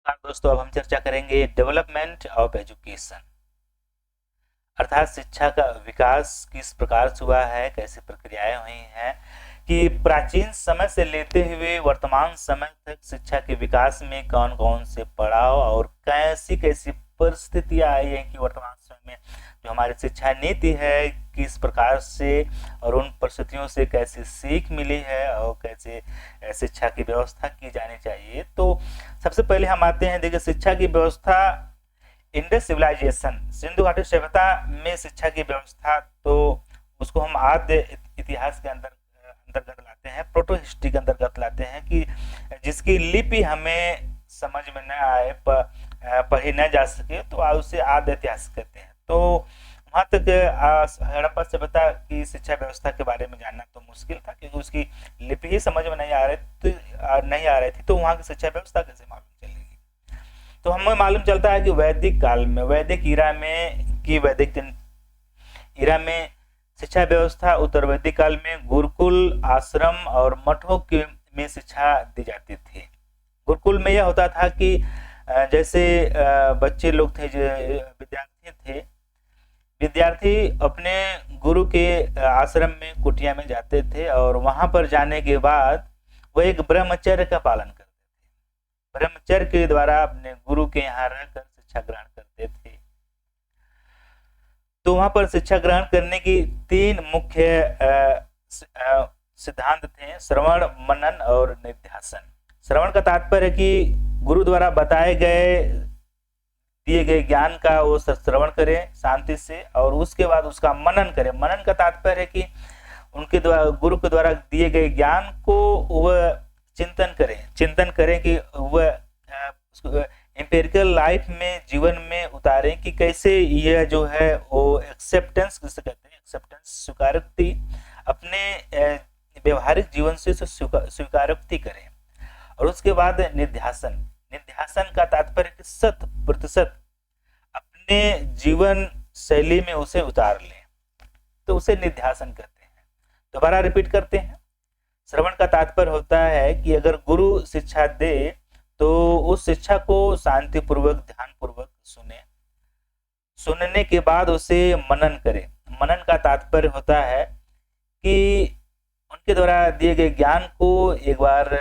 नमस्कार दोस्तों, अब हम चर्चा करेंगे डेवलपमेंट ऑफ एजुकेशन अर्थात शिक्षा का विकास किस प्रकार से हुआ है, कैसी प्रक्रियाएं हुई हैं कि प्राचीन समय से लेते हुए वर्तमान समय तक शिक्षा के विकास में कौन कौन से पड़ाव और कैसी कैसी परिस्थितियां आई हैं कि वर्तमान समय में जो हमारी शिक्षा नीति है किस प्रकार से और उन परिस्थितियों से कैसी सीख मिली है और कैसे शिक्षा की व्यवस्था की जानी चाहिए। तो सबसे पहले हम आते हैं, देखिए शिक्षा की व्यवस्था इंडस सिविलाइजेशन सिंधु घाटी सभ्यता में शिक्षा की व्यवस्था, तो उसको हम आद्य इतिहास के अंतर्गत लाते हैं, प्रोटो हिस्ट्री के अंतर्गत लाते हैं कि जिसकी लिपि हमें समझ में न आए, पढ़ी न जा सके, तो उसे आद्य इतिहास कहते हैं। तो वहाँ तक हड़प्पा सभ्यता की शिक्षा व्यवस्था के बारे में जानना तो मुश्किल था क्योंकि उसकी लिपि ही समझ में नहीं आ रही थी, तो वहाँ की शिक्षा व्यवस्था कैसे मालूम चलेगी। तो हमें मालूम चलता है कि वैदिक काल में, वैदिक ईरा में शिक्षा व्यवस्था उत्तर वैदिक काल में गुरुकुल, आश्रम और मठों में शिक्षा दी जाती थी। गुरुकुल में यह होता था कि जैसे बच्चे लोग थे, विद्यार्थी अपने गुरु के आश्रम में, कुटिया में जाते थे और वहां पर जाने के बाद वो एक ब्रह्मचर्य का पालन करते थे। ब्रह्मचर्य के द्वारा अपने गुरु के यहाँ रहकर शिक्षा ग्रहण करते थे। तो वहां पर शिक्षा ग्रहण करने की तीन मुख्य सिद्धांत थे: श्रवण, मनन और निध्यासन। श्रवण का तात्पर्य है कि गुरु द्वारा दिए गए ज्ञान का वो श्रवण करें शांति से और उसके बाद उसका मनन करें। मनन का तात्पर्य है कि उनके द्वारा, गुरु के द्वारा दिए गए ज्ञान को वह चिंतन करें कि वह एम्पिरिकल लाइफ में, जीवन में उतारें कि कैसे यह जो है वो एक्सेप्टेंस, जिसे कहते हैं एक्सेप्टेंस, स्वीकारोक्ति, अपने व्यवहारिक जीवन से स्वीकारोक्ति करें। और उसके बाद निध्यासन का तात्पर्य 100% अपने जीवन शैली में उसे उतार लें, तो उसे निध्यासन कहते हैं। दोबारा रिपीट करते हैं। श्रवण का तात्पर्य होता है कि अगर गुरु शिक्षा दे तो उस शिक्षा को शांतिपूर्वक, ध्यानपूर्वक सुनने के बाद उसे मनन करें। मनन का तात्पर्य होता है कि उनके द्वारा दिए गए ज्ञान को एक बार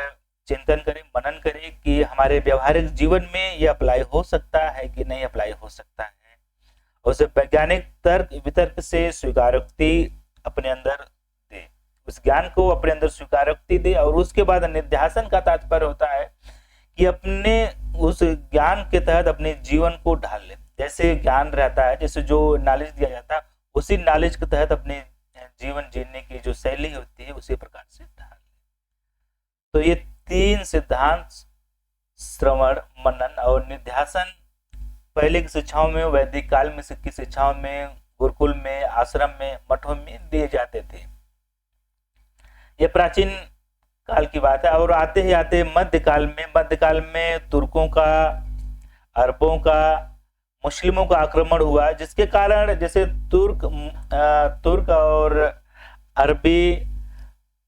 चिंतन करें, मनन करें कि हमारे व्यवहारिक जीवन में ये अप्लाई हो सकता है कि नहीं अप्लाई हो सकता है। उसे वैज्ञानिक वितर्क से स्वीकारोक्ति अपने अंदर दे, उस ज्ञान को अपने अंदर स्वीकारोक्ति दे। और उसके बाद निध्यासन का तात्पर्य होता है कि अपने उस ज्ञान के तहत अपने जीवन को ढाल ले। जैसे ज्ञान रहता है, जैसे जो नॉलेज दिया जाता है, उसी नॉलेज के तहत अपने जीवन जीने की जो शैली होती है उसी प्रकार से ढाल ले। तो ये तीन सिद्धांत, श्रवण, मनन और निध्यासन, पहले की शिक्षाओं में, वैदिक काल में की शिक्षाओं में, गुरुकुल में, आश्रम में, मठों में दिए जाते थे। यह प्राचीन काल की बात है। और आते ही आते मध्यकाल में तुर्कों का, अरबों का, मुस्लिमों का आक्रमण हुआ, जिसके कारण जैसे तुर्क और अरबी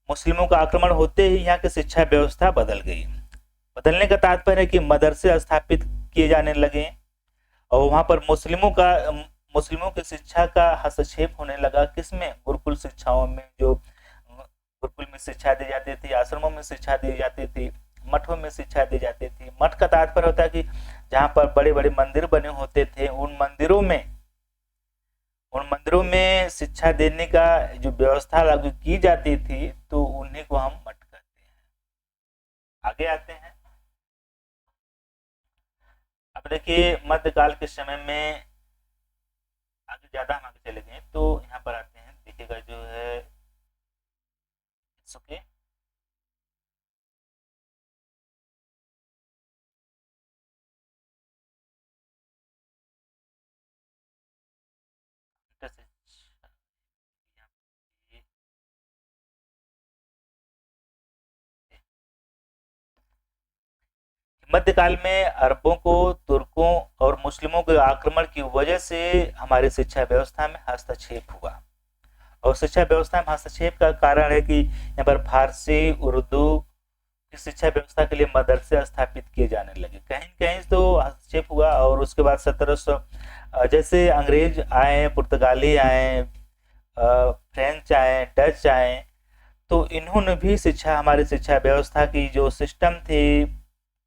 मुस्लिमों का आक्रमण होते ही यहाँ की शिक्षा व्यवस्था बदल गई। बदलने का तात्पर्य है कि मदरसे स्थापित किए जाने लगे और वहां पर मुस्लिमों की शिक्षा का हस्तक्षेप होने लगा। किसमें? गुरुकुल शिक्षाओं में, जो गुरुकुल में शिक्षा दी जाती थी, आश्रमों में शिक्षा दी जाती थी, मठों में शिक्षा दी जाती थी। मठ का तात्पर्य होता है कि जहाँ पर बड़े बड़े मंदिर बने होते थे, उन मंदिरों में शिक्षा देने का जो व्यवस्था लागू की जाती थी, तो उन्हीं को हम मठ कहते हैं। आगे आते हैं। अब देखिए मध्यकाल के समय में, आगे ज्यादा हम आगे चले गए तो यहाँ पर आते हैं, देखिएगा जो है सुके मध्यकाल में अरबों को, तुर्कों और मुस्लिमों के आक्रमण की वजह से हमारी शिक्षा व्यवस्था में हस्तक्षेप हुआ। और शिक्षा व्यवस्था में हस्तक्षेप का कारण है कि यहाँ पर फारसी, उर्दू की शिक्षा व्यवस्था के लिए मदरसे स्थापित किए जाने लगे। कहीं कहीं तो हस्तक्षेप हुआ और उसके बाद 1700 जैसे अंग्रेज आए, पुर्तगाली आए, फ्रेंच आए, डच आए, तो इन्होंने भी शिक्षा, हमारी शिक्षा व्यवस्था की जो सिस्टम थी,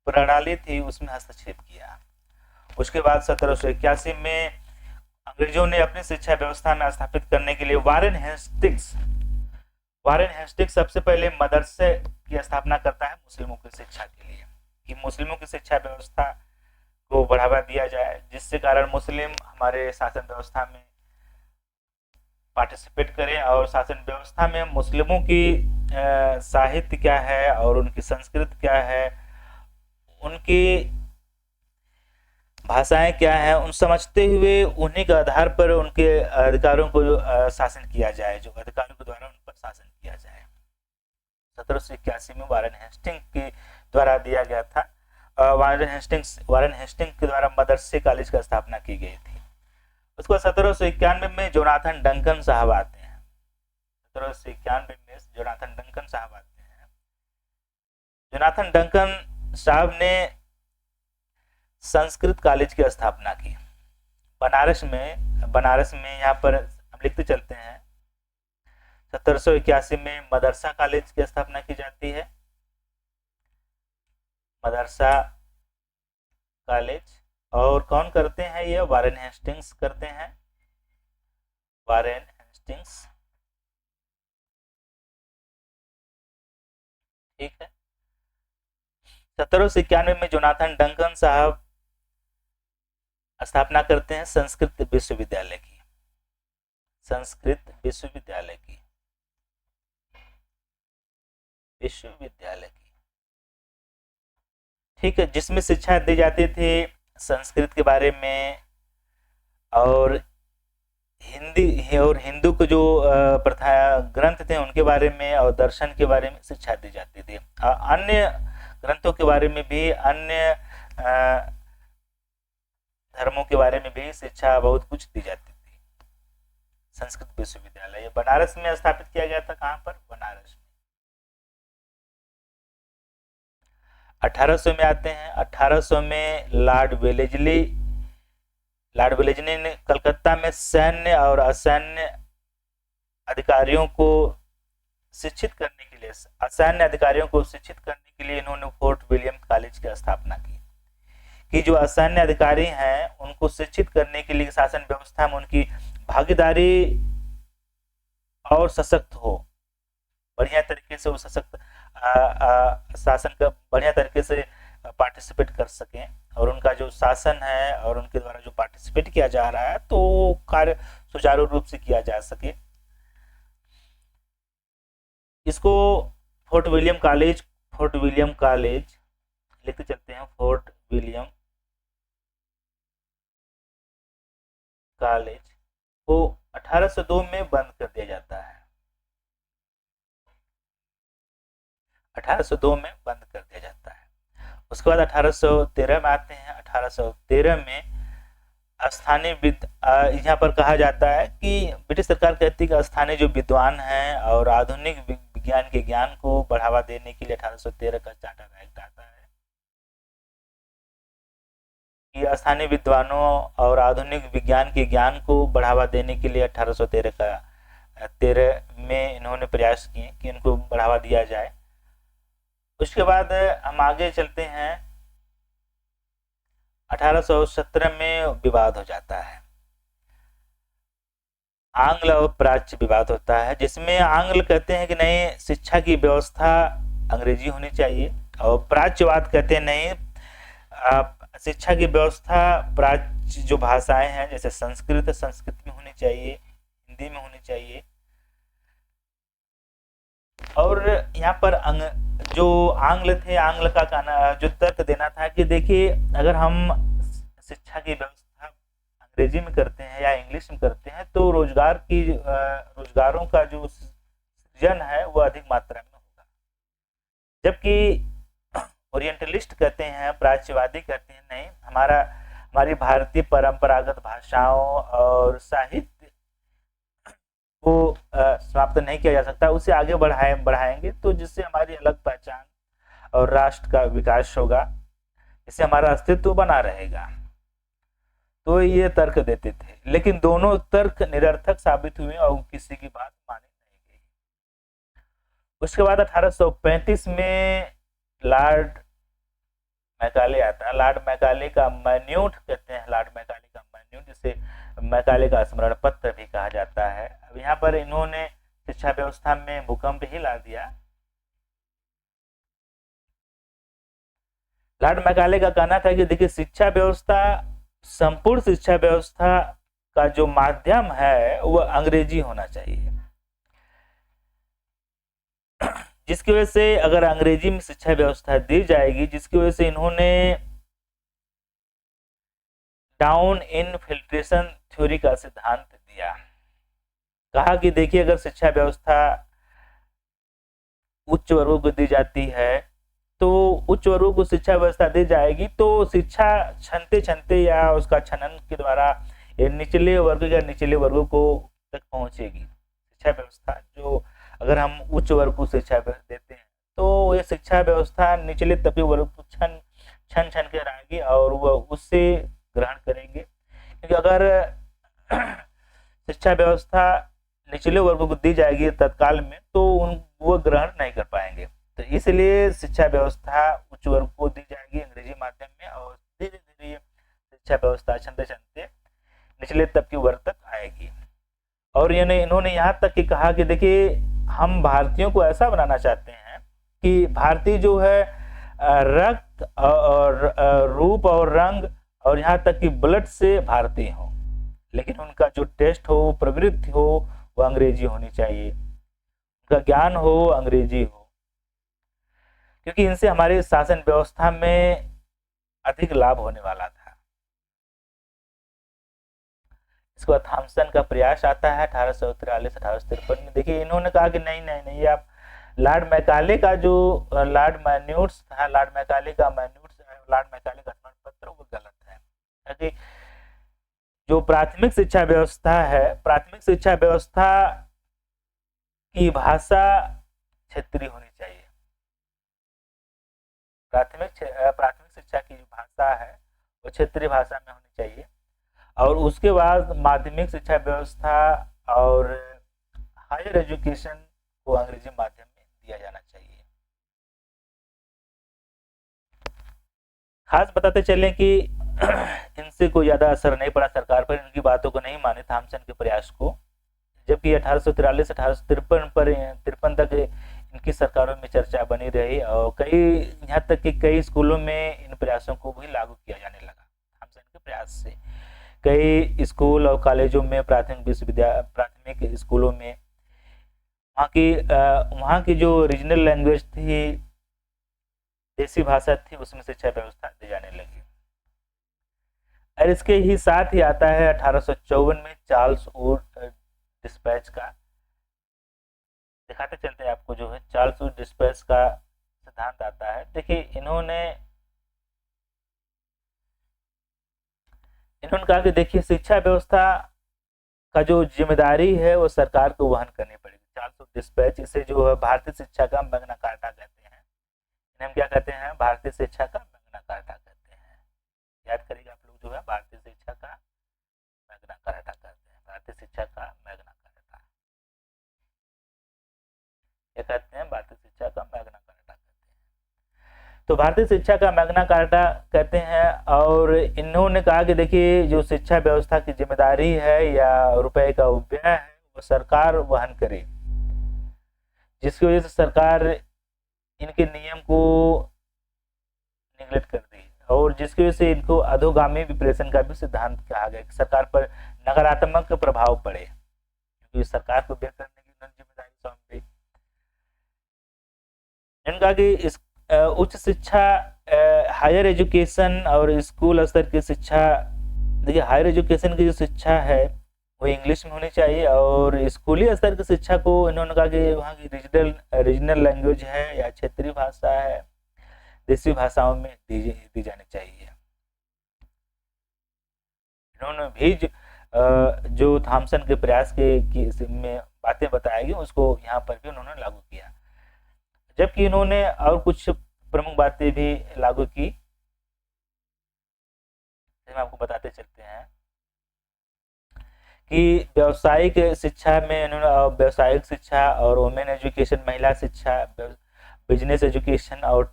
प्रणाली थी, उसमें हस्तक्षेप किया। उसके बाद 1781 में अंग्रेजों ने अपनी शिक्षा व्यवस्था में स्थापित करने के लिए वारेन हेस्टिंग्स सबसे पहले मदरसे की स्थापना करता है मुस्लिमों की शिक्षा के लिए, कि मुस्लिमों की शिक्षा व्यवस्था को बढ़ावा दिया जाए, जिससे कारण मुस्लिम हमारे शासन व्यवस्था में पार्टिसिपेट करें और शासन व्यवस्था में मुस्लिमों की साहित्य क्या है और उनकी संस्कृति क्या है, उनकी भाषाएं क्या है, उन समझते हुए उन्हीं के आधार पर उनके अधिकारों को शासन किया जाए, जो अधिकारों के द्वारा उन पर शासन किया जाए। 1781 में वारेन हेस्टिंग के द्वारा दिया गया था। वारेन हेस्टिंग के द्वारा मदरसे कॉलेज की स्थापना की गई थी। उसके बाद 1791 में जोनाथन डंकन साहब आते हैं। 1791 में जोनाथन डंकन साहब आते हैं। जोनाथन डंकन साहब ने संस्कृत कॉलेज की स्थापना की बनारस में। यहाँ पर हम लिखते चलते हैं, 1781 में मदरसा कॉलेज की स्थापना की जाती है। मदरसा कॉलेज, और कौन करते हैं ये? वारेन हेस्टिंग्स करते हैं। वारेन हेस्टिंग्स, ठीक है। 1791 में जोनाथन डंकन साहब स्थापना करते हैं संस्कृत विश्वविद्यालय की। ठीक है, जिसमें शिक्षा दी जाती थी संस्कृत के बारे में, और हिंदू के जो प्रथा ग्रंथ थे उनके बारे में, और दर्शन के बारे में शिक्षा दी जाती थी। अन्य ग्रंथों के बारे में भी, अन्य धर्मों के बारे में भी शिक्षा बहुत कुछ दी जाती थी। संस्कृत विश्वविद्यालय ये बनारस में स्थापित किया गया था। कहाँ पर? बनारस में। 1800 में आते हैं। 1800 में लॉर्ड वेलेस्ली ने कलकत्ता में सैन्य और असैन्य अधिकारियों को शिक्षित करने के लिए इन्होंने फोर्ट विलियम कॉलेज की स्थापना की, कि जो असैन्य अधिकारी हैं उनको शिक्षित करने के लिए शासन व्यवस्था में उनकी भागीदारी और सशक्त हो, बढ़िया तरीके से वो सशक्त शासन का बढ़िया तरीके से पार्टिसिपेट कर सकें, और उनका जो शासन है और उनके द्वारा जो पार्टिसिपेट किया जा रहा है तो कार्य सुचारू रूप से किया जा सके। इसको फोर्ट विलियम कॉलेज लिखते चलते हैं। फोर्ट विलियम कॉलेज को 1802 में बंद कर दिया जाता है। 1802 में बंद कर दिया जाता है। उसके बाद 1813 में आते हैं। 1813 में स्थानीय यहाँ पर कहा जाता है कि ब्रिटिश सरकार कहती है कि स्थानीय जो विद्वान हैं और आधुनिक विज्ञान के ज्ञान को बढ़ावा देने के लिए 1813 का चार्टर एक्ट आता है, कि स्थानीय विद्वानों और आधुनिक विज्ञान के ज्ञान को बढ़ावा देने के लिए 1813 में इन्होंने प्रयास किए कि इनको बढ़ावा दिया जाए। उसके बाद हम आगे चलते हैं। 1817 में विवाद हो जाता है, आंग्ल और प्राच्य विवाद होता है, जिसमें आंग्ल कहते हैं कि नहीं, शिक्षा की व्यवस्था अंग्रेजी होनी चाहिए, और प्राच्यवाद कहते हैं नहीं, शिक्षा की व्यवस्था प्राच्य जो भाषाएं हैं जैसे संस्कृत में होनी चाहिए, हिंदी में होनी चाहिए। और यहाँ पर जो आंग्ल थे, आंग्ल का कहना जो तर्क देना था कि देखिए, अगर हम शिक्षा की व्यवस्था अंग्रेजी में करते हैं या इंग्लिश में करते हैं तो रोजगारों का जो सृजन है वो अधिक मात्रा में होगा, जबकि ओरिएंटलिस्ट कहते हैं, प्राच्यवादी कहते हैं नहीं, हमारी भारतीय परंपरागत भाषाओं और साहित्य को समाप्त नहीं किया जा सकता, उसे आगे बढ़ाएंगे तो जिससे हमारी अलग पहचान और राष्ट्र का विकास होगा, इससे हमारा अस्तित्व बना रहेगा। तो ये तर्क देते थे, लेकिन दोनों तर्क निरर्थक साबित हुए और किसी की बात मानी नहीं गई। उसके बाद 1835 में लॉर्ड मैकाले आता है। लॉर्ड मैकाले का मैन्यूट कहते हैं, लॉर्ड मैकाले का मैन्यूट, जिसे मैकाले का स्मरण पत्र भी कहा जाता है। अब यहाँ पर इन्होंने शिक्षा व्यवस्था में भूकंप ही ला दिया। लॉर्ड मैकाले का कहना था कि देखिए, शिक्षा व्यवस्था, संपूर्ण शिक्षा व्यवस्था का जो माध्यम है वह अंग्रेजी होना चाहिए, जिसकी वजह से अगर अंग्रेजी में शिक्षा व्यवस्था दी जाएगी, जिसकी वजह से इन्होंने डाउन इनफिल्ट्रेशन थ्योरी का सिद्धांत दिया। कहा कि देखिए, अगर शिक्षा व्यवस्था उच्च वर्गों को दी जाती है तो उच्च वर्गों को शिक्षा व्यवस्था दी जाएगी तो शिक्षा छनते छनते या उसका छनन के द्वारा निचले वर्ग या निचले वर्गों को तक पहुंचेगी शिक्षा व्यवस्था। जो अगर हम उच्च वर्ग को शिक्षा देते हैं तो ये शिक्षा व्यवस्था निचले तबके वर्ग को छन छन के रहेगी और वह उससे ग्रहण करेंगे, क्योंकि अगर शिक्षा व्यवस्था निचले वर्गों को दी जाएगी तत्काल में तो वो ग्रहण नहीं कर पाएंगे। तो इसलिए शिक्षा व्यवस्था उच्च वर्ग को दी जाएगी अंग्रेजी माध्यम में, और धीरे धीरे शिक्षा व्यवस्था छनते छनते निचले तबके वर्ग तक आएगी। और इन्होंने यहाँ तक कि कहा कि देखिए, हम भारतीयों को ऐसा बनाना चाहते हैं कि भारतीय जो है रक्त और रूप और रंग और यहाँ तक कि ब्लड से भारतीय हो, लेकिन उनका जो टेस्ट हो, प्रवृत्ति हो, वो अंग्रेजी होनी चाहिए, उनका ज्ञान हो अंग्रेजी हो, क्योंकि इनसे हमारे शासन व्यवस्था में अधिक लाभ होने वाला था। इसके बाद थॉमसन का प्रयास आता है 1843-1853 में। देखिए, इन्होंने कहा कि नहीं नहीं नहीं, आप लॉर्ड मैकाले का जो लॉर्ड मैन्यूट्स था, लॉर्ड मैकाले का स्मरण पत्र वो गलत है, क्योंकि जो प्राथमिक शिक्षा व्यवस्था है, प्राथमिक शिक्षा व्यवस्था की भाषा क्षेत्रीय होनी चाहिए। प्राथमिक शिक्षा की जो भाषा है वो क्षेत्रीय भाषा में होनी चाहिए, और उसके बाद माध्यमिक शिक्षा व्यवस्था और हायर एजुकेशन को अंग्रेजी माध्यम में दिया जाना चाहिए। खास बताते चलें कि इनसे कोई ज्यादा असर नहीं पड़ा सरकार पर, इनकी बातों को नहीं माने थॉमसन के प्रयास को, जबकि 1843-1853 तक इनकी सरकारों में चर्चा बनी रही और यहाँ तक कि कई स्कूलों में इन प्रयासों को भी लागू किया जाने लगा। थॉमसन के प्रयास से कई स्कूल और कॉलेजों में, प्राथमिक स्कूलों में वहाँ की जो रीजनल लैंग्वेज थी, देसी भाषा थी, उसमें शिक्षा व्यवस्था दी जाने लगी। और इसके ही साथ ही आता है 1854 में चार्ल्स वुड डिस्पैच का। दिखाते चलते हैं आपको, जो है चार्ल्स वुड डिस्पैच का सिद्धांत आता है। देखिए, इन्होंने कहा कि देखिए, शिक्षा व्यवस्था का जो जिम्मेदारी है वो सरकार को वहन करनी पड़ेगी। चार्ल्स वुड डिस्पैच, इसे जो है भारतीय शिक्षा का मैग्ना कार्टा कहते हैं। हम क्या कहते हैं? भारतीय शिक्षा का मैग्ना कार्टा कहते हैं। याद करिएगा आप लोग, जो है भारतीय शिक्षा का मैग्ना कार्टा कहते हैं। भारतीय शिक्षा का मैग्ना कार्टा क्या कहते हैं? भारतीय शिक्षा का मैग्ना कार्टा कहते हैं। तो भारतीय शिक्षा का मैग्ना कार्टा कहते हैं, और इन्होंने कहा कि देखिए, जो शिक्षा व्यवस्था की जिम्मेदारी है या रुपए का व्यय है वो सरकार वहन करे, जिसकी वजह से सरकार इनके नियम को निगलेक्ट कर दी, और जिसकी वजह से इनको अधोगामी विप्रेशन का भी सिद्धांत कहा गया कि सरकार पर नकारात्मक प्रभाव पड़े, क्योंकि सरकार को व्यय करने की जिम्मेदारी सौंप दी। इन्होंने कहा कि इस उच्च शिक्षा, हायर एजुकेशन और स्कूल स्तर की शिक्षा, देखिए हायर एजुकेशन की जो शिक्षा है वो इंग्लिश में होनी चाहिए, और स्कूली स्तर की शिक्षा को इन्होंने कहा कि वहाँ की रीजनल लैंग्वेज है या क्षेत्रीय भाषा है, देसी भाषाओं में दी जानी चाहिए। इन्होंने भी जो थॉमसन के प्रयास में बातें बताई गई उसको यहाँ पर भी उन्होंने लागू किया, जबकि इन्होंने और कुछ प्रमुख बातें भी लागू की, हम आपको बताते चलते हैं कि व्यावसायिक शिक्षा में इन्होंने व्यावसायिक शिक्षा और वुमेन एजुकेशन, महिला शिक्षा, बिजनेस एजुकेशन और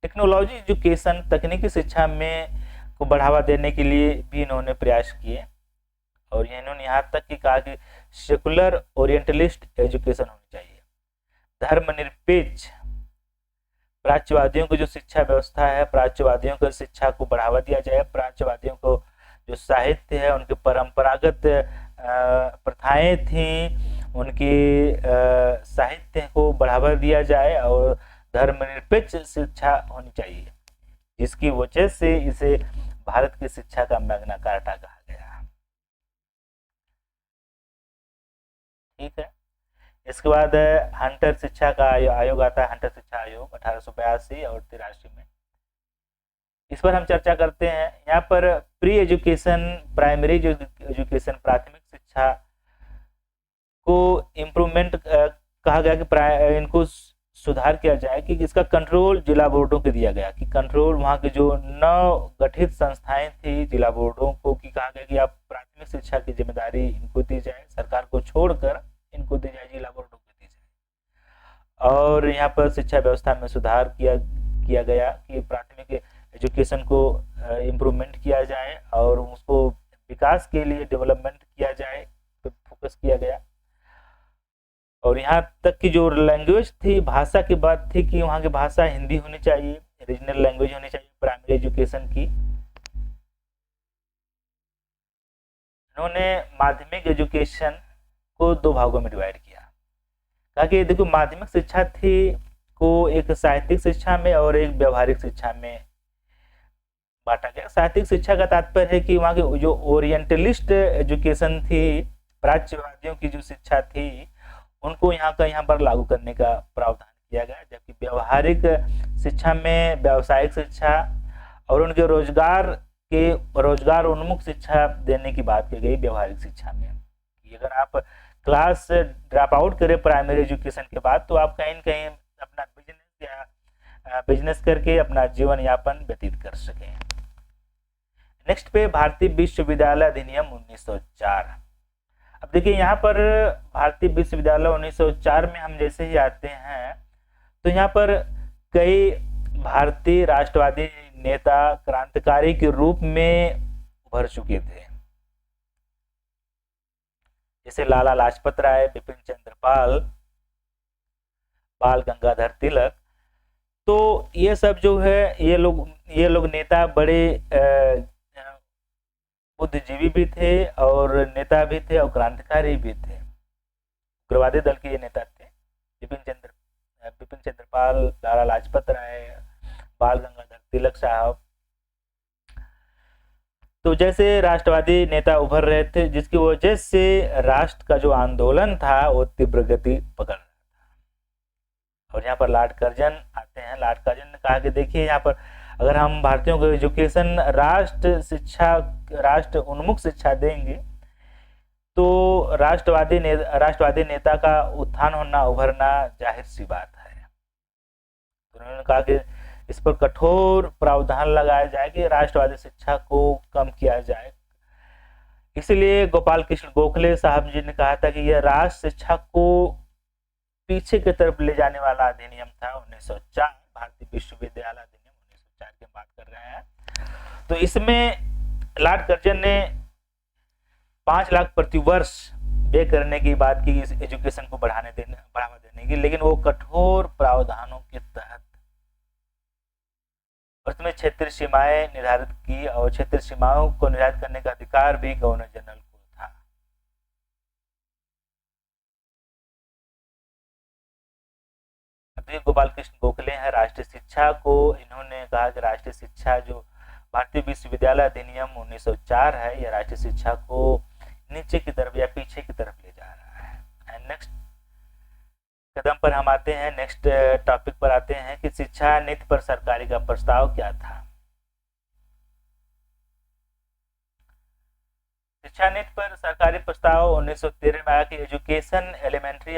टेक्नोलॉजी एजुकेशन, तकनीकी शिक्षा में को बढ़ावा देने के लिए भी इन्होंने प्रयास किए। और इन्होंने यहाँ तक कि कहा कि सेकुलर ओरिएंटलिस्ट एजुकेशन होनी चाहिए, धर्मनिरपेक्ष प्राच्यवादियों की जो शिक्षा व्यवस्था है, प्राच्यवादियों को शिक्षा को बढ़ावा दिया जाए, प्राच्यवादियों को जो साहित्य है, उनकी परंपरागत प्रथाएं थी, उनकी साहित्य को बढ़ावा दिया जाए और धर्मनिरपेक्ष शिक्षा होनी चाहिए, जिसकी वजह से इसे भारत की शिक्षा का मैग्ना कार्टा कहा गया। ठीक है, इसके बाद हंटर शिक्षा का आयोग आता है, हंटर शिक्षा आयोग 1882 और 83 में। इस पर हम चर्चा करते हैं। यहाँ पर प्री एजुकेशन, प्राइमरी एजुकेशन, प्राथमिक शिक्षा को इम्प्रूवमेंट कहा गया कि इनको सुधार किया जाए, कि इसका कंट्रोल जिला बोर्डों को दिया गया, कि कंट्रोल वहाँ की जो नव गठित संस्थाएं थी जिला बोर्डों को, कि कहा गया कि आप प्राथमिक शिक्षा की जिम्मेदारी इनको दी जाए, सरकार को छोड़कर इनको दी जाए, जिला बोर्डों को दी जाए। और यहाँ पर शिक्षा व्यवस्था में सुधार किया गया कि प्राथमिक एजुकेशन को इम्प्रूवमेंट किया जाए और उसको विकास के लिए डेवलपमेंट किया जाए, तो फोकस किया गया। और यहाँ तक की जो लैंग्वेज थी, भाषा की बात थी कि वहाँ की भाषा हिंदी होनी चाहिए, रीजनल लैंग्वेज होनी चाहिए प्राइमरी एजुकेशन की। इन्होंने माध्यमिक एजुकेशन को 2 भागों में डिवाइड किया, कहा कि देखो माध्यमिक शिक्षा थी को एक साहित्यिक शिक्षा में और एक व्यवहारिक शिक्षा में बांटा गया। साहित्यिक शिक्षा का तात्पर्य है कि वहाँ की जो ओरिएंटलिस्ट एजुकेशन थी, प्राच्यवादियों की जो शिक्षा थी, उनको यहाँ पर लागू करने का प्रावधान किया गया, जबकि व्यवहारिक शिक्षा में व्यावसायिक शिक्षा और उनके रोजगार उन्मुख शिक्षा देने की बात की गई व्यवहारिक शिक्षा में। अगर आप क्लास ड्रॉप आउट करें प्राइमरी एजुकेशन के बाद, तो आप कहीं न कहीं अपना बिजनेस करके अपना जीवन यापन व्यतीत कर सकें। नेक्स्ट पे भारतीय विश्वविद्यालय अधिनियम 1904। अब देखिए यहाँ पर भारतीय विश्वविद्यालय 1904 में हम जैसे ही आते हैं, तो यहाँ पर कई भारतीय राष्ट्रवादी नेता क्रांतिकारी के रूप में उभर चुके थे, जैसे लाला लाजपत राय, बिपिन चंद्र पाल, बाल गंगाधर तिलक। तो ये सब जो है, ये लोग नेता बड़े बुद्धिजीवी भी थे और नेता भी थे और क्रांतिकारी भी थे। उग्रवादी दल के ये नेता थे, बिपिन चंद्र पाल, लाला लाजपत राय, बाल गंगाधर तिलक साहब। तो जैसे राष्ट्रवादी नेता उभर रहे थे, जिसकी वजह से राष्ट्र का जो आंदोलन था वो तीव्र गति पकड़ रहा था। और यहाँ पर लॉर्ड कर्जन आते हैं। लॉर्ड कर्जन ने कहा कि देखिए यहाँ पर अगर हम भारतीयों को एजुकेशन राष्ट्र उन्मुख शिक्षा देंगे, तो राष्ट्रवादी नेता का उत्थान होना, उभरना जाहिर सी बात है। तो उन्होंने कहा कि इस पर कठोर प्रावधान लगाया जाए कि राष्ट्रवादी शिक्षा को कम किया जाए। इसलिए गोपाल कृष्ण गोखले साहब जी ने कहा था कि यह राष्ट्र शिक्षा को पीछे की तरफ ले जाने वाला अधिनियम था 1904, भारतीय विश्वविद्यालय अधिनियम 1904 की बात कर रहे हैं। तो इसमें लॉर्ड कर्जन ने 5 लाख प्रति वर्ष व्यय करने की बात की इस एजुकेशन को बढ़ावा देने की, लेकिन वो कठोर प्रावधानों के तहत उसमें क्षेत्रीय सीमाएं निर्धारित की और क्षेत्रीय सीमाओं को निर्धारित करने का अधिकार भी गवर्नर जनरल को था। अभी गोपाल कृष्ण गोखले हैं, राष्ट्रीय शिक्षा को इन्होंने कहा कि राष्ट्रीय शिक्षा जो भारतीय विश्वविद्यालय अधिनियम 1904 है, यह राष्ट्रीय शिक्षा को नीचे की तरफ या पीछे की तरफ ले जा रहा है। एंड नेक्स्ट कदम पर हम आते हैं, नेक्स्ट टॉपिक पर आते हैं कि शिक्षा नीति पर सरकारी का प्रस्ताव क्या था। शिक्षा नीति पर सरकारी प्रस्ताव 1913 में आया कि एजुकेशन एलिमेंट्री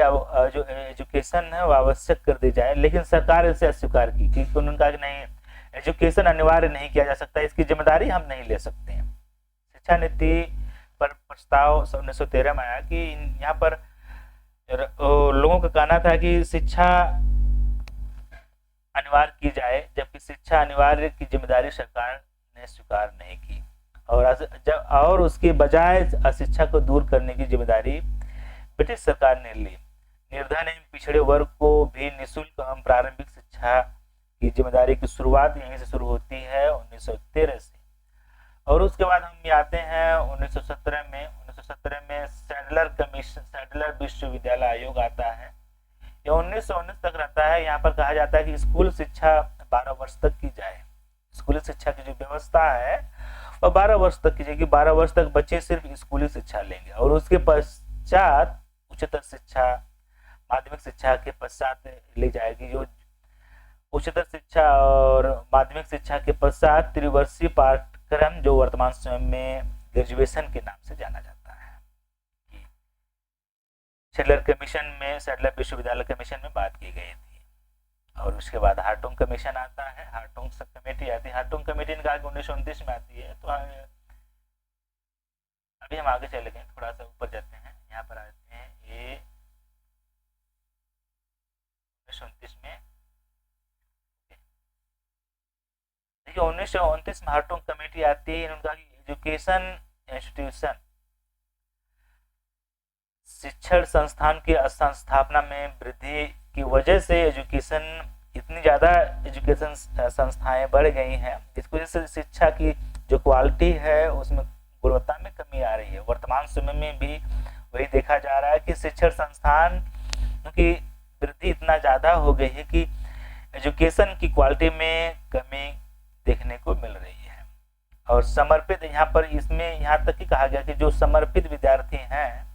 जो एजुकेशन है वो आवश्यक कर दी जाए, लेकिन सरकार इसे अस्वीकार की, क्योंकि उन्होंने कहा कि नहीं, एजुकेशन अनिवार्य नहीं किया जा सकता, इसकी जिम्मेदारी हम नहीं ले सकते हैं। शिक्षा नीति पर प्रस्ताव 1913 में आया कि यहाँ पर लोगों का कहना था कि शिक्षा अनिवार्य की जाए, जबकि शिक्षा अनिवार्य की जिम्मेदारी सरकार ने स्वीकार नहीं की, और उसके बजाय अशिक्षा को दूर करने की जिम्मेदारी ब्रिटिश सरकार ने ली। निर्धन एवं पिछड़े वर्ग को भी निःशुल्क एवं प्रारंभिक शिक्षा की जिम्मेदारी की शुरुआत यहीं से शुरू होती है 1913 से। और उसके बाद हम आते हैं 1917 में। 1917 में सैडलर कमीशन, सैडलर विश्वविद्यालय आयोग आता है। यह 1919 तक रहता है। यहाँ पर कहा जाता है कि स्कूल शिक्षा 12 वर्ष तक की जाए। स्कूली शिक्षा की जो व्यवस्था है वह 12 वर्ष तक की जाएगी। 12 वर्ष तक बच्चे सिर्फ स्कूली शिक्षा लेंगे, और उसके पश्चात उच्चतर शिक्षा, माध्यमिक शिक्षा के पश्चात ली जाएगी। जो उच्चतर शिक्षा और माध्यमिक शिक्षा के पश्चात त्रिवर्षीय पाठ्यक्रम, जो वर्तमान समय में ग्रेजुएशन के नाम से जाना जाता है, सैडलर कमीशन में, सैडलर विश्वविद्यालय कमीशन में बात की गई थी। और उसके बाद हार्टुंग कमीशन आता है, हार्टुंग सब कमेटी आती है। हार्टुंग कमेटी ने कहा कि 1929 में आती है। तो अभी हम आगे चले गए, थोड़ा सा ऊपर जाते हैं, यहाँ पर आते हैं ये 1929 में। देखिए 1929 में हार्टुंग कमेटी आती है। इन्होंने कहा कि एजुकेशन इंस्टीट्यूशन, शिक्षण संस्थान की संस्थापना में वृद्धि की वजह से एजुकेशन, इतनी ज़्यादा एजुकेशन संस्थाएं बढ़ गई हैं, जिसकी वजह से शिक्षा की जो क्वालिटी है उसमें, गुणवत्ता में कमी आ रही है। वर्तमान समय में भी वही देखा जा रहा है कि शिक्षण संस्थान की वृद्धि इतना ज़्यादा हो गई है कि एजुकेशन की क्वालिटी में कमी देखने को मिल रही है। और समर्पित, यहाँ पर इसमें यहाँ तक ही कहा गया कि जो समर्पित विद्यार्थी हैं,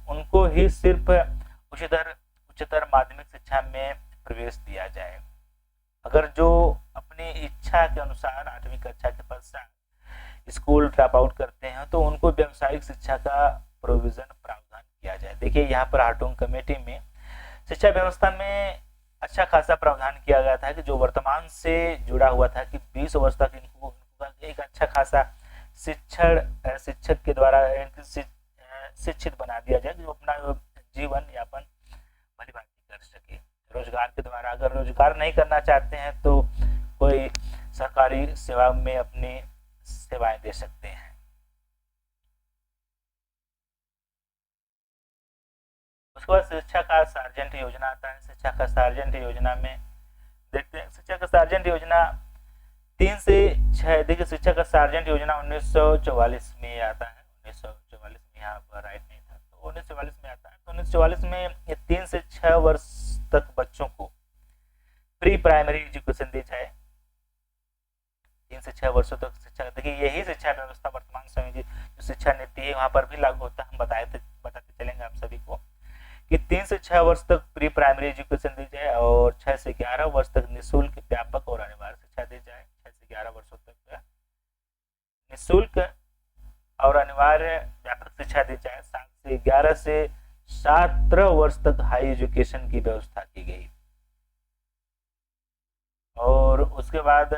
उनको ही सिर्फ उच्चतर माध्यमिक शिक्षा में प्रवेश दिया जाए। अगर जो अपनी इच्छा के अनुसार 8वीं कक्षा के पश्चात स्कूल ड्रॉप आउट करते हैं तो उनको व्यावसायिक शिक्षा का प्रावधान किया जाए। देखिए यहाँ पर हार्टुंग कमेटी में शिक्षा व्यवस्था में अच्छा खासा प्रावधान किया गया था कि जो वर्तमान से जुड़ा हुआ था कि 20 वर्ष तक इनको एक अच्छा खासा शिक्षक के द्वारा शिक्षित बना दिया जाए, जो अपना जीवन यापन भली भांति कर सके। रोजगार के द्वारा, अगर रोजगार नहीं करना चाहते हैं तो कोई सरकारी सेवा में अपनी सेवाएं दे सकते हैं। उसके बाद शिक्षा का सार्जेंट योजना आता है। शिक्षा का सार्जेंट योजना में देखते हैं, शिक्षा का सार्जेंट योजना 3 से 6, देखिए शिक्षा का सार्जेंट योजना 1944 में आता है। 1944 में, यहाँ पर राइट नहीं था, तो 1944 में आता है। तो 1944 में ये 3 से 6 वर्ष तक बच्चों को प्री प्राइमरी एजुकेशन दी जाए। 3 से 6 वर्षों तक शिक्षा। देखिए यही शिक्षा व्यवस्था वर्तमान समय की जो शिक्षा नीति है वहाँ पर भी लागू होता है। हम बताते चलेंगे आप सभी को कि 3 से 6 वर्ष तक प्री प्राइमरी एजुकेशन दी जाए और 6 से 11 वर्ष तक निःशुल्क, व्यापक और अनिवार्य शिक्षा दी जाए। 6 से 11 वर्षों तक निःशुल्क और अनिवार्य व्यापक शिक्षा दी जाए। 7 से 11 से 17 वर्ष तक हाई एजुकेशन की व्यवस्था की गई। और उसके बाद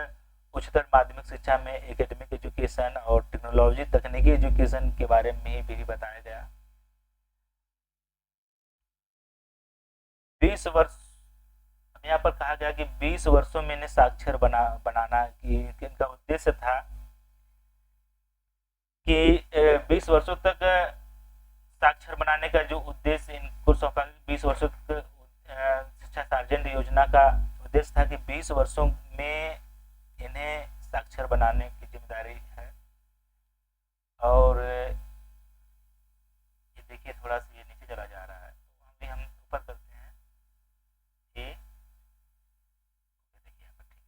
उच्चतर माध्यमिक शिक्षा में एकेडमिक एजुकेशन और टेक्नोलॉजी, तकनीकी एजुकेशन के बारे में भी बताया गया। 20 वर्ष, यहाँ पर कहा गया कि 20 वर्षों में इन्हें साक्षर बनाना की इनका उद्देश्य था कि 20 वर्षों तक साक्षर बनाने का जो उद्देश्य इनको सौंपा, 20 वर्षों तक शिक्षा सार्जेंट योजना का उद्देश्य था कि 20 वर्षों में इन्हें साक्षर बनाने की जिम्मेदारी है। और ये देखिए थोड़ा सा ये नीचे चला जा रहा है, तो अभी हम ऊपर करते हैं। ये देखिए यहाँ पर ठीक है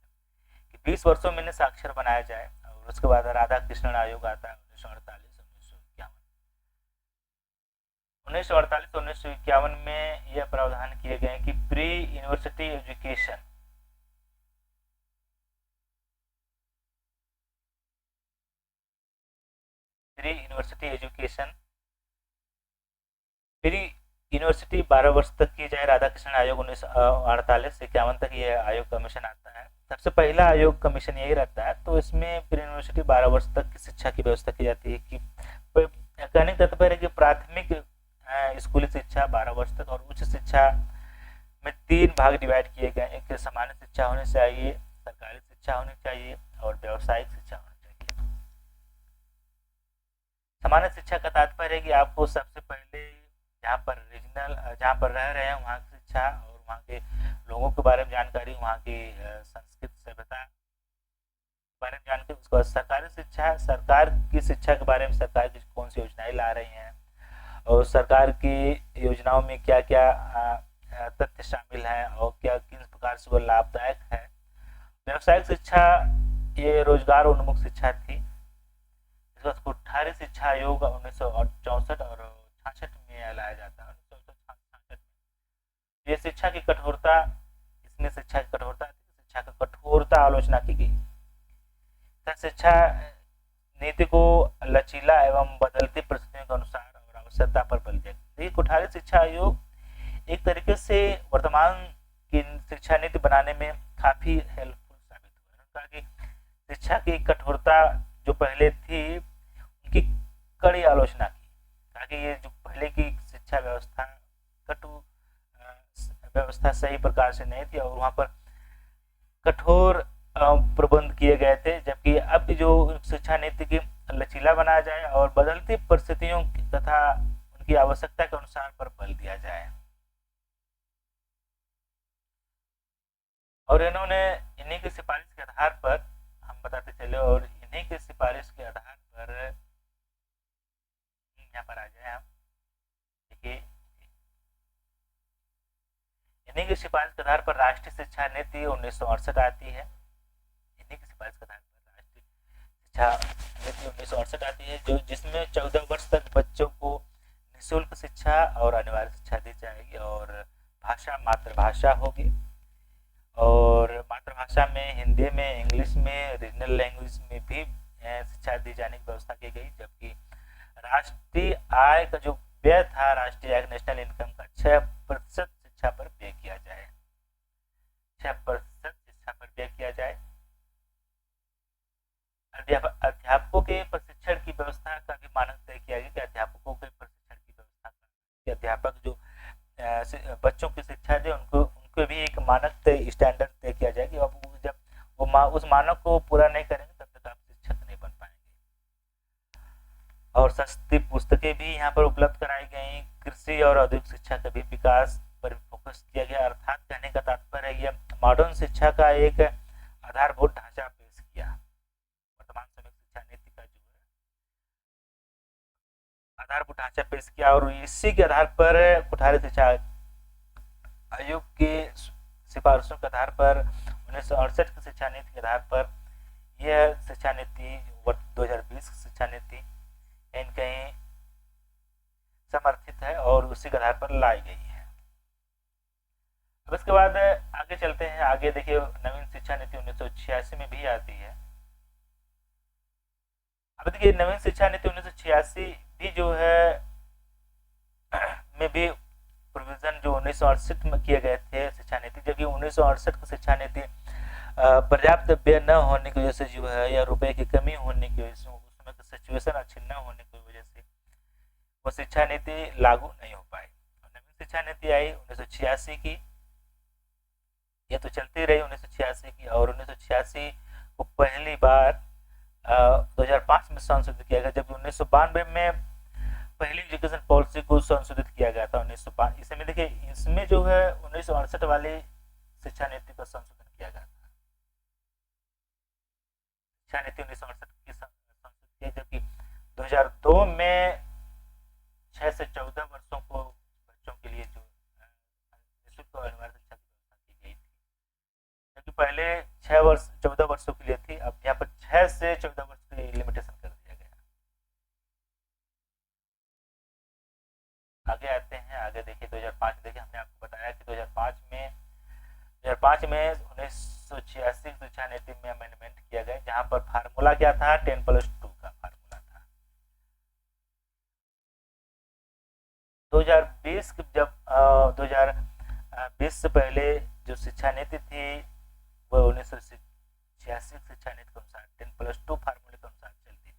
कि 20 वर्षों में इन्हें साक्षर बनाया जाए। और उसके बाद राधा कृष्णन आयोग आता है 1948-1951 में यह प्रावधान किए गए कि pre university education, pre university education, pre university 12 वर्ष तक की जाए। राधाकृष्णन आयोग 1948 से 51 तक ये आयोग कमीशन आता है। सबसे पहला आयोग कमीशन यही रहता है। तो इसमें प्री यूनिवर्सिटी 12 वर्ष तक की शिक्षा की व्यवस्था की जाती है कि कहने का तात्पर्य है कि प्राथमिक स्कूली शिक्षा 12 वर्ष तक और उच्च शिक्षा में 3 भाग डिवाइड किए गए। एक सामान्य शिक्षा होनी चाहिए, सरकारी शिक्षा होनी चाहिए और व्यावसायिक शिक्षा होनी चाहिए। सामान्य शिक्षा का तात्पर्य है कि आपको सबसे पहले जहाँ पर रह रहे हैं वहाँ की शिक्षा और वहाँ के लोगों के बारे में जानकारी, वहाँ की संस्कृति सभ्यता के बारे में जानकारी। उसके बाद सरकारी शिक्षा, सरकार की शिक्षा के बारे में, सरकार की कौन सी योजनाएं ला रही हैं और सरकार की योजनाओं में क्या क्या तथ्य शामिल हैं और क्या किस प्रकार से वो लाभदायक है। व्यावसायिक शिक्षा ये रोजगार उन्मुख शिक्षा थी। इसके बाद कुठारी शिक्षा आयोग 1964 और 66 में लाया जाता है। 1966 में ये शिक्षा की कठोरता, इसमें शिक्षा की कठोरता, शिक्षा की कठोरता आलोचना की गई। शिक्षा नीति को लचीला एवं बदलती परिस्थितियों के अनुसार और आवश्यकता पर बल दिया गया। कुठारी शिक्षा आयोग एक तरीके से वर्तमान की शिक्षा नीति बनाने में काफी हेल्पफुल साबित हुआ। उन्होंने कहा कि शिक्षा की कठोरता जो पहले थी उनकी कड़ी आलोचना की, ताकि ये जो पहले की शिक्षा व्यवस्था कटु व्यवस्था सही प्रकार से नहीं थी और वहाँ पर कठोर प्रबंध किए गए थे। जबकि अब जो शिक्षा नीति की लचीला बनाया जाए और बदलती परिस्थितियों तथा उनकी आवश्यकता के अनुसार पर बल दिया जाए। और इन्होंने इन्हीं की सिफारिश के आधार पर हम बताते चले, और इन्हीं की सिफारिश के आधार पर यहाँ पर आ जाए हम, देखिए इन्हीं की सिफारिश के आधार पर राष्ट्रीय शिक्षा नीति 1968 आती है। इन्हीं की सिफारिश के आधार पर राष्ट्रीय शिक्षा नीति 1968 आती है, जो जिसमें 14 वर्ष तक बच्चों को निःशुल्क शिक्षा और अनिवार्य शिक्षा दी जाएगी और भाषा मातृभाषा होगी। और मातृभाषा में हिंदी में, इंग्लिश में, रीजनल लैंग्वेज में भी शिक्षा दी जाने की व्यवस्था की गई। जबकि राष्ट्रीय आय का जो व्यय था, राष्ट्रीय आय नेशनल इनकम का 6% शिक्षा पर व्यय किया जाए, 6% शिक्षा पर व्यय किया जाए। अध्यापकों के प्रशिक्षण की व्यवस्था का भी मानक तय किया गया कि अध्यापकों के प्रशिक्षण की व्यवस्था का, अध्यापक जो बच्चों की शिक्षा दे उनको भी एक मानक तय, स्टैंडर्ड तय किया जाए कि अब जब वो उस मानक को पूरा नहीं करेंगे तब तक आप शिक्षक नहीं बन पाएंगे। और सस्ती पुस्तकें भी यहाँ पर उपलब्ध कराई गई। कृषि और औद्योगिक शिक्षा का भी विकास पर फोकस किया गया। अर्थात कहने का तात्पर्य है मॉडर्न शिक्षा का एक आधारभूत ढांचा पेश किया। वर्तमान समय शिक्षा नीति का जो है आधारभूत ढांचा पेश किया और इसी के आधार पर कुठारी शिक्षा आयोग के सिफारिशों के आधार पर 1968 की शिक्षा नीति के आधार पर यह शिक्षा नीति 2020 की शिक्षा नीति कहीं कहीं समर्थित है और उसी के आधार पर लाई गई है। अब इसके बाद आगे चलते हैं। आगे देखिए नवीन शिक्षा नीति 1986 में भी आती है। अब देखिए नवीन शिक्षा नीति 1986 भी जो है में भी प्रोविजन जो 1968 में किए गए थे शिक्षा नीति, जबकि 1968 की शिक्षा नीति पर्याप्त व्यय न होने की वजह से जो है या रुपए की कमी होने की वजह से, उसमें सिचुएशन अच्छी न होने की वजह से वो शिक्षा नीति लागू नहीं हो पाई। नवीन शिक्षा नीति आई 1986 की, ये तो चलती रही 1986 की, और 1986 को पहली बार 2005 में संशोधित किया गया, जबकि 1992 में पहली एजुकेशन पॉलिसी को संशोधित किया गया था 1905। इसमें देखिए इसमें जो है 1968 वाली शिक्षा नीति का संशोधन किया गया था। शिक्षा नीति 1968 की संशोधित की, जबकि 2002 में 6 से 14 वर्षों को बच्चों के लिए जो निःशुल्क और अनिवार्य शिक्षा की व्यवस्था की गई थी, क्योंकि पहले 14 वर्षों के लिए थी, अब यहाँ पर 6 से 14 वर्ष की लिमिटेशन कर दिया गया। आगे आते हैं। आगे देखिए 2005 देखिए, हमने आपको बताया कि 2005 में 1986 शिक्षा नीति में अमेंडमेंट किया गया, जहां पर फार्मूला क्या था, 10+2 का फार्मूला था। इसकी जब 2020 से पहले जो शिक्षा नीति थी वह 1986 शिक्षा नीति के अनुसार 10+2 फार्मूले के अनुसार चलती थी।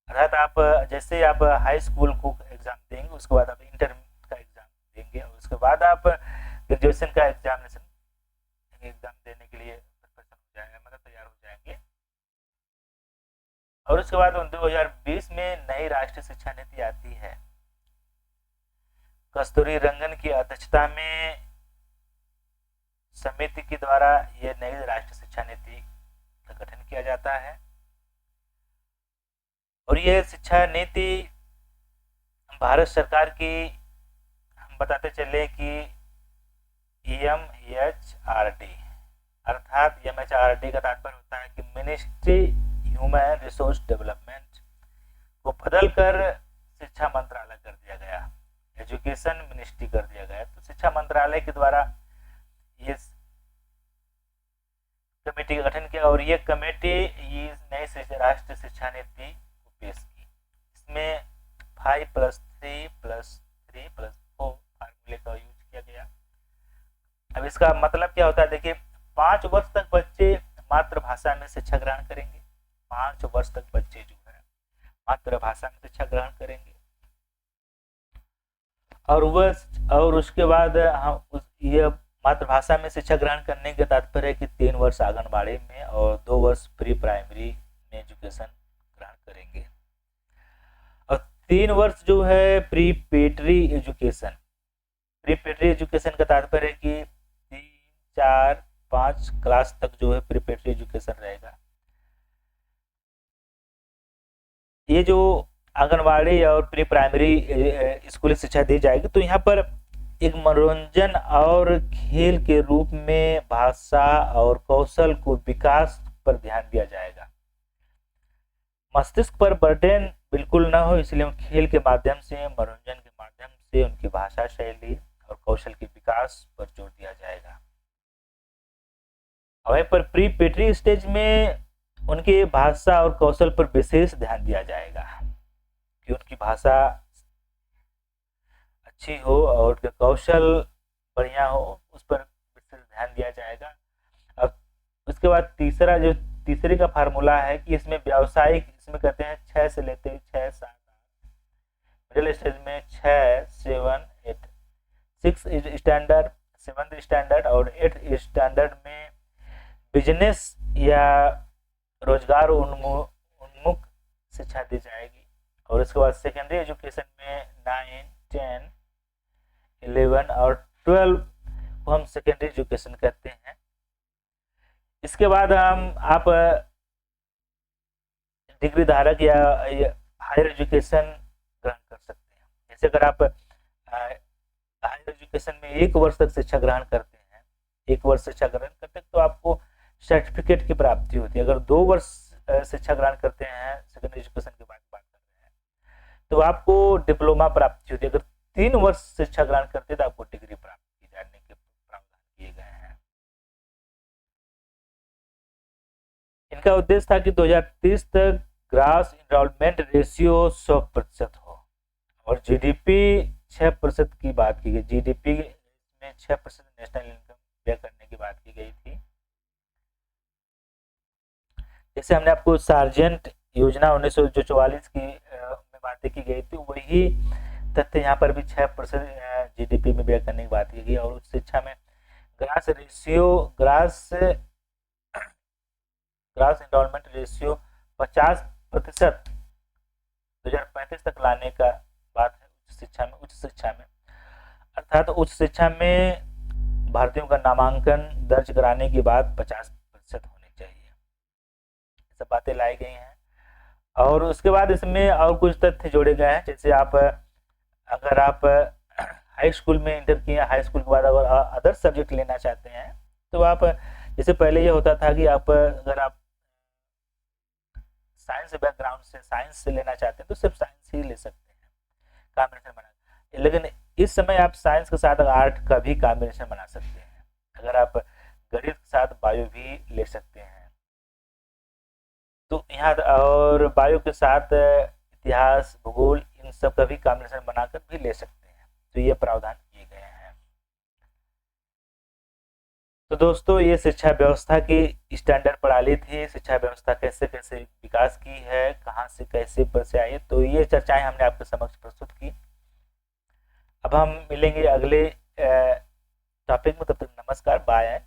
अर्थात आप जैसे आप हाई स्कूल को एग्जाम देंगे उसके बाद आप इंटर का एग्जाम देंगे और उसके बाद आप ग्रेजुएशन का एग्जाम देने के लिए प्रिपरेशन हो जाएगा, मतलब तैयार हो जाएंगे। और उसके बाद 2020 में नई राष्ट्रीय शिक्षा नीति आती है। कस्तूरी रंगन की अध्यक्षता में समिति के द्वारा यह नई राष्ट्रीय शिक्षा नीति का गठन किया जाता है और यह शिक्षा नीति भारत सरकार की, हम बताते चले कि MHRD, अर्थात MHRD का तात्पर्य होता है कि मिनिस्ट्री ह्यूमन रिसोर्स डेवलपमेंट को बदलकर शिक्षा मंत्रालय कर दिया गया, एजुकेशन मिनिस्ट्री कर दिया गया। तो शिक्षा मंत्रालय के द्वारा ये कमेटी का गठन किया और ये कमेटी ये नई राष्ट्रीय शिक्षा नीति को पेश की। इसमें 5+3+3+4 फार्मूले का यूज किया गया। अब इसका मतलब क्या होता है, देखिए 5 वर्ष तक बच्चे मातृभाषा में शिक्षा ग्रहण करेंगे। 5 वर्ष तक बच्चे जो है मातृभाषा में शिक्षा ग्रहण करेंगे और उसके बाद हम ये मातृभाषा में शिक्षा ग्रहण करने के तात्पर्य है कि 3 वर्ष आंगनबाड़ी में और 2 वर्ष प्री प्राइमरी में एजुकेशन ग्रहण करेंगे और 3 वर्ष जो है प्रीपेटरी एजुकेशन। प्रीपेटरी एजुकेशन का तात्पर्य है कि 3, 4, 5 क्लास तक जो है प्रीपेटरी एजुकेशन रहेगा। ये जो आंगनबाड़ी और प्री प्राइमरी स्कूली शिक्षा दी जाएगी तो यहाँ पर एक मनोरंजन और खेल के रूप में भाषा और कौशल को विकास पर ध्यान दिया जाएगा। मस्तिष्क पर बर्डन बिल्कुल ना हो, इसलिए खेल के माध्यम से, मनोरंजन के माध्यम से उनकी भाषा शैली और कौशल के विकास पर जोर दिया जाएगा। वहीं पर प्री पेटरी स्टेज में उनकी भाषा और कौशल पर विशेष ध्यान दिया जाएगा कि उनकी भाषा अच्छी हो और उनका कौशल बढ़िया हो, उस पर विशेष ध्यान दिया जाएगा। अब उसके बाद तीसरे का फार्मूला है कि इसमें व्यावसायिक, इसमें कहते हैं 6 से लेते 6, 7, 8, मिडिल स्टेज में 6, 7, 8, 6 स्टैंडर्ड, 7th स्टैंडर्ड और 8th स्टैंडर्ड में बिजनेस या रोजगार उन्मुख शिक्षा दी जाएगी। और इसके बाद सेकेंडरी एजुकेशन में 9, 10, 11 और 12 को हम सेकेंडरी एजुकेशन कहते हैं। इसके बाद आप डिग्री धारक या हायर एजुकेशन ग्रहण कर सकते हैं। जैसे अगर आप हायर एजुकेशन में 1 वर्ष तक शिक्षा ग्रहण करते हैं, 1 वर्ष शिक्षा ग्रहण करते हैं तो आपको सर्टिफिकेट की प्राप्ति होती है। अगर 2 वर्ष शिक्षा ग्रहण करते हैं, सेकेंडरी एजुकेशन की बात कर रहे हैं, तो आपको डिप्लोमा प्राप्ति होती है। अगर 3 वर्ष शिक्षा ग्रहण करते हैं तो आपको डिग्री प्राप्त की जाने के प्रावधान किए गए हैं। इनका उद्देश्य था कि 2030 तक ग्रास इनरोलमेंट रेशियो 100% हो और जीडीपी 6% की बात की गई। जीडीपी में 6% नेशनल इनकम व्यय करने की बात की गई थी। जैसे हमने आपको सार्जेंट योजना 1944 की में बातें की गई थी, वही तथ्य यहाँ पर भी 6% जीडीपी में व्यय करने की बात की गई। और उच्च शिक्षा में ग्रास एनरोलमेंट रेशियो 50% 2035 तक लाने का बात है उच्च शिक्षा में। अर्थात उच्च शिक्षा में भारतीयों का नामांकन दर्ज कराने की बात 50% होनी चाहिए। ये सब बातें लाई गई हैं। और उसके बाद इसमें और कुछ तथ्य जोड़े गए हैं। जैसे अगर आप हाई स्कूल में इंटर किए, हाई स्कूल के बाद अगर अदर सब्जेक्ट लेना चाहते हैं तो आप, जैसे पहले ये होता था कि अगर आप साइंस बैकग्राउंड से, साइंस से लेना चाहते हैं तो सिर्फ साइंस ही ले सकते हैं, कॉम्बिनेशन बना। लेकिन इस समय आप साइंस के साथ आर्ट का भी कॉम्बिनेशन बना सकते हैं। अगर आप गणित के साथ बायो भी ले सकते हैं तो यहाँ, और बायो के साथ इतिहास, भूगोल, इन सब का भी कॉम्बिनेशन बनाकर भी ले सकते हैं। तो ये प्रावधान किए गए हैं। तो दोस्तों, ये शिक्षा व्यवस्था की स्टैंडर्ड प्रणाली थी, शिक्षा व्यवस्था कैसे कैसे विकास की है, कहाँ से कैसे बसे आई, तो ये चर्चाएं हमने आपके समक्ष प्रस्तुत की। अब हम मिलेंगे अगले टॉपिक में, तब तक नमस्कार, बाय।